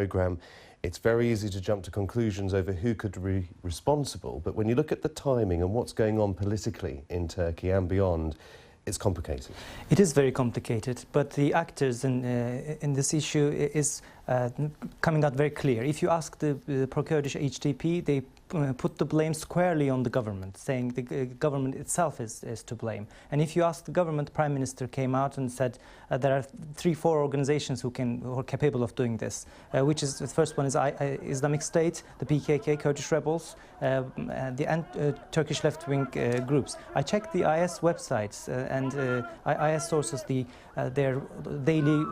programme, it's very easy to jump to conclusions over who could be responsible, but when you look at the timing and what's going on politically in Turkey and beyond, it's complicated. It is very complicated, but the actors in this issue is coming out very clear. If you ask the pro-Kurdish HDP, they put the blame squarely on the government, saying the government itself is to blame. And if you ask the government, the Prime Minister came out and said there are 3-4 organizations who are capable of doing this, which is, the first one is Islamic State, the PKK, Kurdish rebels, the Turkish left-wing groups. I checked the IS websites and IS sources, their daily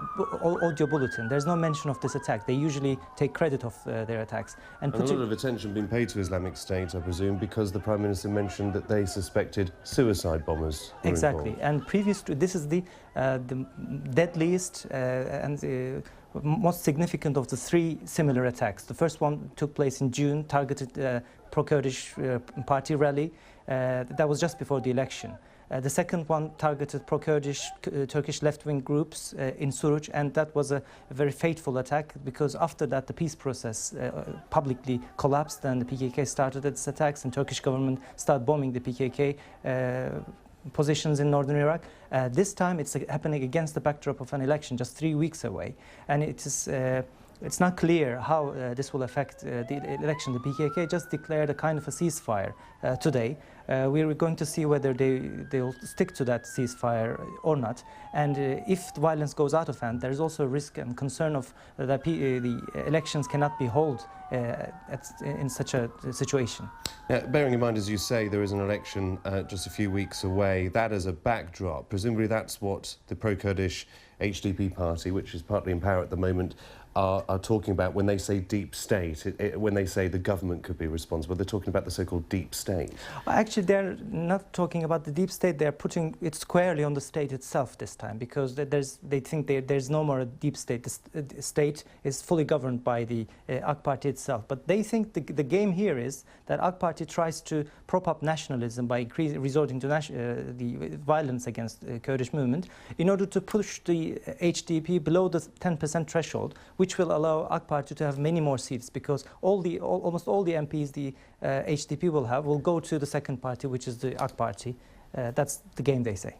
audio bulletin. There's no mention of this attack. They usually take credit of their attacks. And a lot of attention being paid to Islamic State, I presume, because the Prime Minister mentioned that they suspected suicide bombers were exactly. involved. And previous to this is the deadliest and most significant of the 3 similar attacks. The first one took place in June, targeted pro-Kurdish party rally. That was just before the election. The second one targeted pro-Kurdish Turkish left-wing groups in Suruç, and that was a very fateful attack because after that the peace process publicly collapsed and the PKK started its attacks and Turkish government started bombing the PKK positions in northern Iraq. This time it's happening against the backdrop of an election just 3 weeks away, and it's not clear how this will affect the election. The PKK just declared a kind of a ceasefire today. We're going to see whether they will stick to that ceasefire or not. And if the violence goes out of hand, there's also a risk and concern of that the elections cannot be held in such a situation. Bearing in mind, as you say, there is an election just a few weeks away. That as a backdrop, presumably that's what the pro-Kurdish HDP party, which is partly in power at the moment, are talking about when they say deep state, when they say the government could be responsible. They're talking about the so-called deep state. Actually, they're not talking about the deep state. They're putting it squarely on the state itself this time because they think there's no more a deep state. The state is fully governed by the AK Party itself. But they think the game here is that AK Party tries to prop up nationalism by resorting to the violence against the Kurdish movement in order to push the HDP below the 10% threshold, which will allow AK Party to have many more seats because almost all the MPs the HDP will go to the second party, which is the AK Party. That's the game, they say.